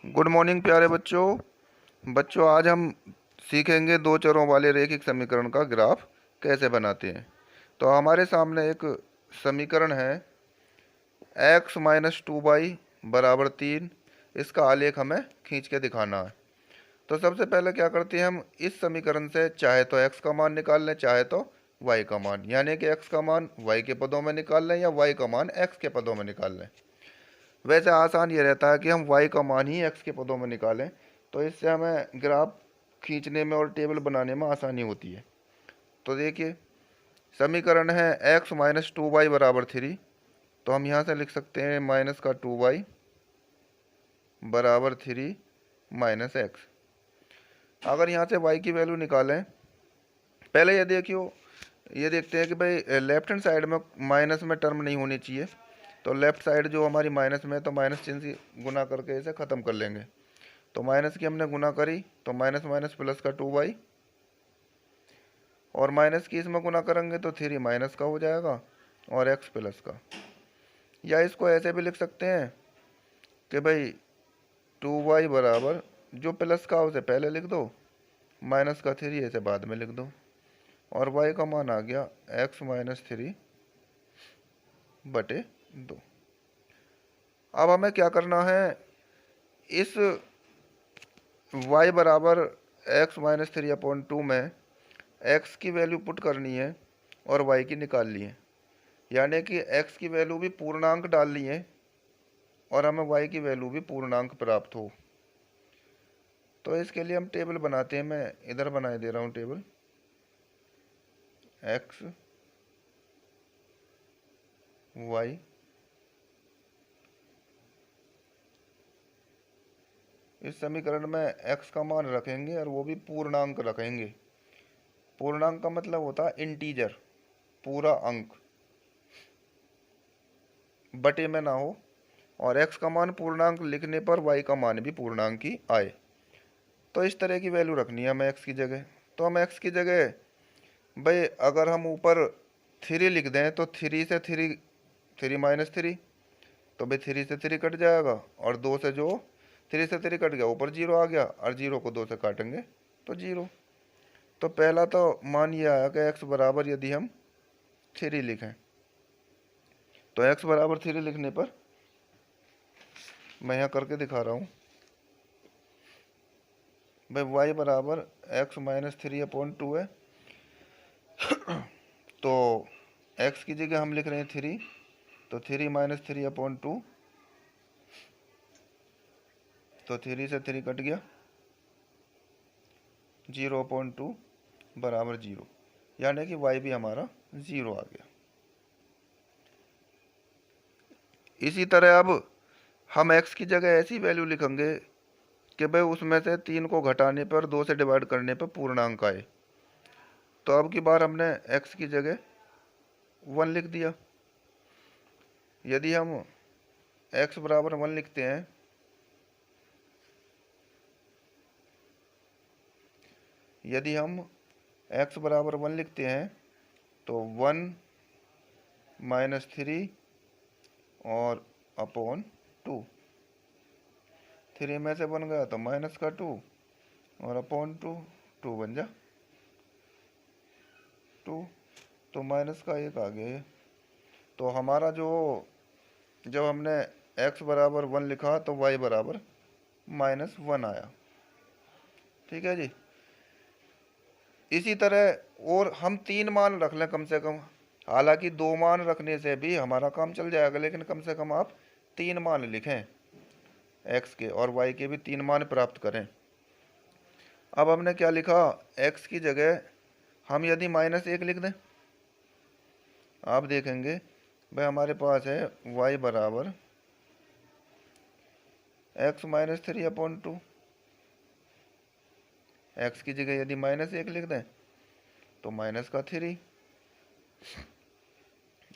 Good morning प्यारे बच्चों। आज हम सीखेंगे दो चरों वाले रैखिक समीकरण का ग्राफ कैसे बनाते हैं। तो हमारे सामने एक समीकरण है x-2y बराबर 3। इसका आलेख हमें खींच के दिखाना है। तो सबसे पहले क्या करते हैं, हम इस समीकरण से चाहे तो x का मान निकाल लें, चाहे तो y का मान, यानी कि x का मान y के पदों में निकाल लें या y का मान x के पदों में निकाल लें। वैसे आसान ये रहता है कि हम y का मान ही x के पदों में निकालें, तो इससे हमें ग्राफ खींचने में और टेबल बनाने में आसानी होती है। तो देखिए, समीकरण है x-2y बराबर 3। तो हम यहाँ से लिख सकते हैं माइनस का 2y बराबर 3 माइनस एक्स। अगर यहाँ से y की वैल्यू निकालें, पहले ये देखते हैं कि भाई लेफ्ट हैंड साइड में माइनस में टर्म नहीं होनी चाहिए। तो लेफ्ट साइड जो हमारी माइनस में है, तो माइनस चिन्ह से गुना करके इसे ख़त्म कर लेंगे। तो माइनस की हमने गुना करी तो माइनस माइनस प्लस का 2y, और माइनस की इसमें गुना करेंगे तो 3 माइनस का हो जाएगा और x प्लस का। या इसको ऐसे भी लिख सकते हैं कि भाई 2y बराबर, जो प्लस का उसे पहले लिख दो, माइनस का 3 ऐसे बाद में लिख दो, और y का मान आ गया x-3/2। अब हमें क्या करना है, इस y बराबर x-3/2 में x की वैल्यू पुट करनी है और y की निकाल ली है, यानी कि x की वैल्यू भी पूर्णांक डाल ली है और हमें y की वैल्यू भी पूर्णांक प्राप्त हो। तो इसके लिए हम टेबल बनाते हैं। मैं इधर बनाए दे रहा हूँ टेबल x y। इस समीकरण में x का मान रखेंगे और वो भी पूर्णांक रखेंगे। पूर्णांक का मतलब होता है इंटीजर, पूरा अंक, बटे में ना हो, और x का मान पूर्णांक लिखने पर y का मान भी पूर्णांक ही आए। तो इस तरह की वैल्यू रखनी है हमें x की जगह। तो हम x की जगह भाई, अगर हम ऊपर 3 लिख दें तो 3 से 3 माइनस 3, तो भाई 3 से 3 कट जाएगा, और 2 से जो 3 से 3 कट गया, ऊपर 0 आ गया, और 0 को 2 से काटेंगे तो 0। तो पहला तो मान ये आया कि x बराबर, यदि हम 3 लिखें तो x बराबर 3 लिखने पर मैं यहाँ करके दिखा रहा हूँ भाई y बराबर x-3/2 है। तो x की जगह हम लिख रहे हैं 3, तो 3-3/2, तो 3 से 3 कट गया, 0/2 बराबर 0, यानी कि y भी हमारा 0 आ गया। इसी तरह अब हम x की जगह ऐसी वैल्यू लिखेंगे कि भाई उसमें से 3 को घटाने पर, 2 से डिवाइड करने पर पूर्णांक आए। तो अब की बार हमने x की जगह 1 लिख दिया। यदि हम x बराबर 1 लिखते हैं, यदि हम x बराबर 1 लिखते हैं तो 1 माइनस 3 और अपॉन 2, 3 में से बन गया तो माइनस का 2 और अपॉन 2, 2 बन जा 2, तो माइनस का 1 आ गया ये। तो हमारा जो, जब हमने x बराबर 1 लिखा तो y बराबर -1 आया। ठीक है जी। इसी तरह और हम 3 मान रख लें कम से कम, हालांकि 2 मान रखने से भी हमारा काम चल जाएगा, लेकिन कम से कम आप 3 मान लिखें x के, और y के भी 3 मान प्राप्त करें। अब हमने क्या लिखा, x की जगह हम यदि -1 लिख दें, आप देखेंगे भाई हमारे पास है y बराबर x-3/2। x की जगह यदि -1 लिख दें तो माइनस का 3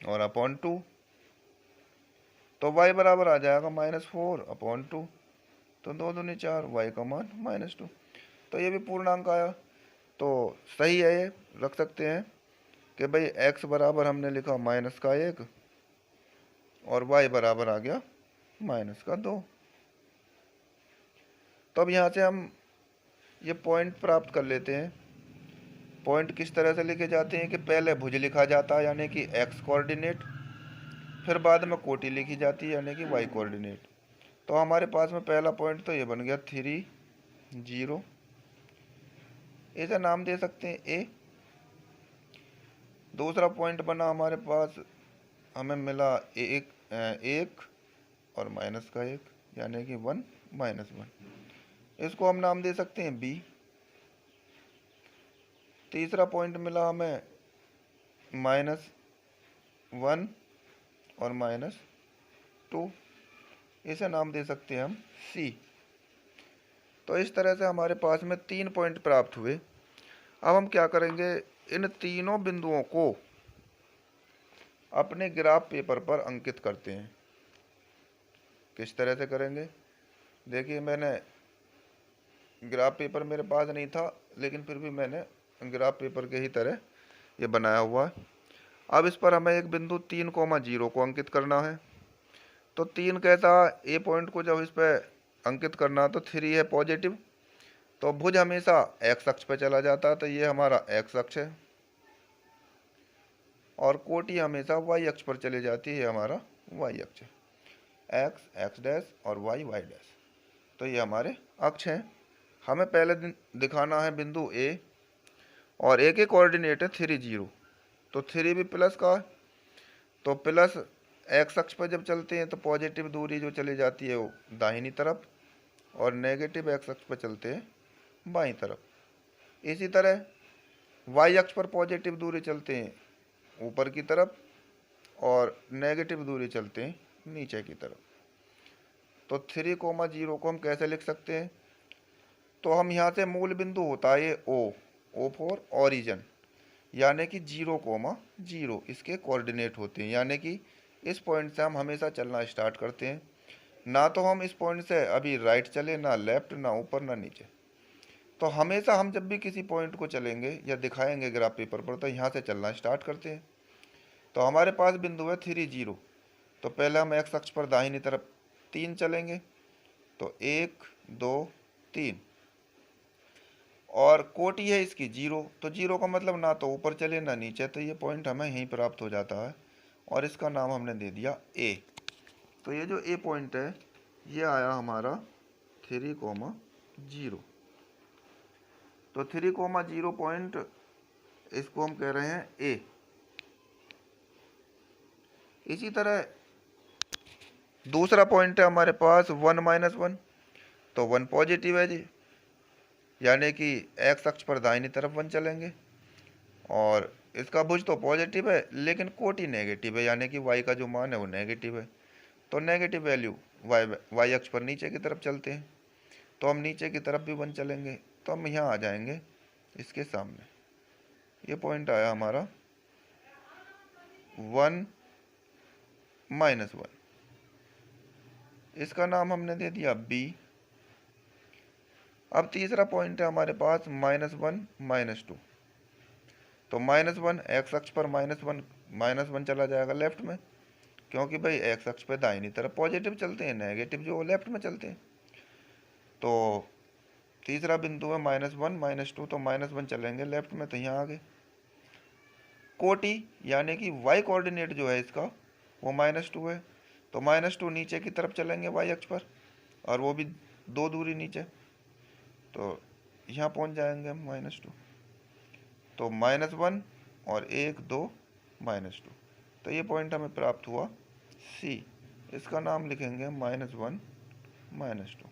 और अपॉन 2, तो y बराबर आ जाएगा -4/2, तो 2 दूनी 4, y का मान -2। तो ये भी पूर्णांक आया, तो सही है, ये रख सकते हैं कि भाई x बराबर हमने लिखा -1 और y बराबर आ गया -2। तो अब यहाँ से हम ये पॉइंट प्राप्त कर लेते हैं। पॉइंट किस तरह से लिखे जाते हैं कि पहले भुज लिखा जाता है यानी कि एक्स कोऑर्डिनेट, फिर बाद में कोटि लिखी जाती है यानी कि वाई कोऑर्डिनेट। तो हमारे पास में पहला पॉइंट तो ये बन गया 3 0, इसे नाम दे सकते हैं ए। दूसरा पॉइंट बना हमारे पास, हमें मिला एक और माइनस का एक यानी कि 1 -1, इसको हम नाम दे सकते हैं बी। तीसरा पॉइंट मिला हमें -1 और -2, इसे नाम दे सकते हैं हम सी। तो इस तरह से हमारे पास में 3 पॉइंट प्राप्त हुए। अब हम क्या करेंगे, इन तीनों बिंदुओं को अपने ग्राफ पेपर पर अंकित करते हैं। किस तरह से करेंगे, देखिए मैंने ग्राफ पेपर मेरे पास नहीं था, लेकिन फिर भी मैंने ग्राफ पेपर के ही तरह ये बनाया हुआ है। अब इस पर हमें एक बिंदु 3,0 को अंकित करना है। तो 3 कैसा, ए पॉइंट को जब इस पर अंकित करना तो 3 है पॉजिटिव, तो भुज हमेशा एक्स अक्ष पर चला जाता है, तो ये हमारा एक्स अक्ष है, और कोटि हमेशा वाई अक्ष पर चली जाती है, हमारा वाई अक्ष है। एक्स एक्स डैश और वाई वाई डैश, तो ये हमारे अक्ष हैं। हमें पहले दिखाना है बिंदु ए, और ए के कोऑर्डिनेट है 3 0, तो 3 भी प्लस का है, तो प्लस एक्स अक्ष पर जब चलते हैं तो पॉजिटिव दूरी जो चली जाती है वो दाहिनी तरफ, और नेगेटिव एक्स अक्ष पर चलते हैं बाईं तरफ। इसी तरह वाई अक्ष पर पॉजिटिव दूरी चलते हैं ऊपर की तरफ, और नेगेटिव दूरी चलते हैं नीचे की तरफ। तो 3, 0 को हम कैसे लिख सकते हैं, तो हम यहाँ से मूल बिंदु होता है ये ओ फॉर ओरिजिन, यानी कि 0, 0 इसके कोऑर्डिनेट होते हैं, यानी कि इस पॉइंट से हम हमेशा चलना स्टार्ट करते हैं। ना तो हम इस पॉइंट से अभी राइट चले, ना लेफ्ट, ना ऊपर, ना नीचे। तो हमेशा हम जब भी किसी पॉइंट को चलेंगे या दिखाएंगे ग्राफ पेपर पर, तो यहाँ से चलना स्टार्ट करते हैं। तो हमारे पास बिंदु है 3 0, तो पहले हम एक्स अक्ष पर दाहिनी तरफ 3 चलेंगे, तो 1 2 3, और कोटि है इसकी 0, तो 0 का मतलब ना तो ऊपर चले ना नीचे, तो ये पॉइंट हमें यहीं प्राप्त हो जाता है, और इसका नाम हमने दे दिया ए। तो ये जो ए पॉइंट है ये आया हमारा 3, 0। तो 3, 0 पॉइंट, इसको हम कह रहे हैं ए। इसी तरह दूसरा पॉइंट है हमारे पास 1 -1, तो 1 पॉजिटिव है जी, यानी कि एक्स अक्ष पर दाहिनी तरफ 1 चलेंगे, और इसका भुज तो पॉजिटिव है लेकिन कोटि नेगेटिव है, यानी कि वाई का जो मान है वो नेगेटिव है, तो नेगेटिव वैल्यू वाई अक्ष पर नीचे की तरफ चलते हैं, तो हम नीचे की तरफ भी 1 चलेंगे, तो हम यहाँ आ जाएंगे इसके सामने। ये पॉइंट आया हमारा 1 -1, इसका नाम हमने दे दिया बी। अब तीसरा पॉइंट है हमारे पास -1 -2, तो -1 एक्स अक्ष पर -1 चला जाएगा लेफ्ट में, क्योंकि भाई एक्स अक्ष पे दाहिनी तरफ पॉजिटिव चलते हैं, नेगेटिव जो लेफ्ट में चलते हैं। तो तीसरा बिंदु है -1 -2, तो -1 चलेंगे लेफ्ट में, तो यहाँ आगे कोटि यानी कि वाई कोऑर्डिनेट जो है इसका वो -2 है, तो -2 नीचे की तरफ चलेंगे वाई अक्ष पर, और वो भी 2 दूरी नीचे, तो यहाँ पहुँच जाएंगे हम -2, तो -1 और 1 2 -2, तो ये पॉइंट हमें प्राप्त हुआ सी। इसका नाम लिखेंगे -1 -2।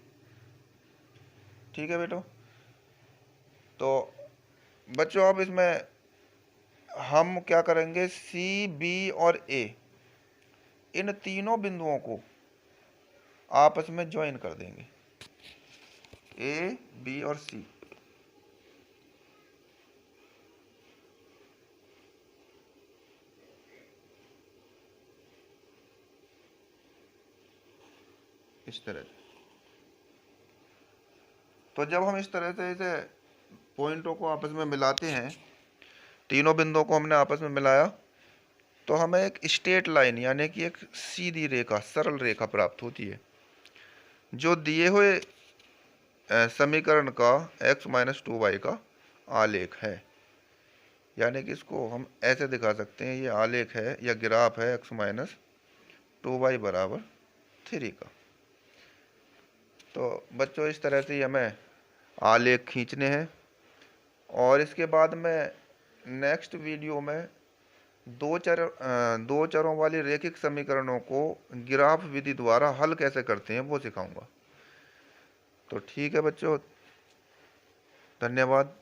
ठीक है बेटो। तो बच्चों अब इसमें हम क्या करेंगे, सी बी और ए, इन तीनों बिंदुओं को आपस में ज्वाइन कर देंगे, ए बी और सी। इस तरह से, तो जब हम इस तरह से इसे पॉइंटों को आपस में मिलाते हैं, तीनों बिंदुओं को हमने आपस में मिलाया, तो हमें एक स्ट्रेट लाइन यानी कि एक सीधी रेखा, सरल रेखा प्राप्त होती है, जो दिए हुए समीकरण का x माइनस 2y का आलेख है। यानी कि इसको हम ऐसे दिखा सकते हैं, ये आलेख है या ग्राफ है x माइनस 2y बराबर 3 का। तो बच्चों इस तरह से हमें आलेख खींचने हैं और इसके बाद में नेक्स्ट वीडियो में दो चरों वाली रैखिक समीकरणों को ग्राफ विधि द्वारा हल कैसे करते हैं वो सिखाऊंगा। तो ठीक है बच्चों, धन्यवाद।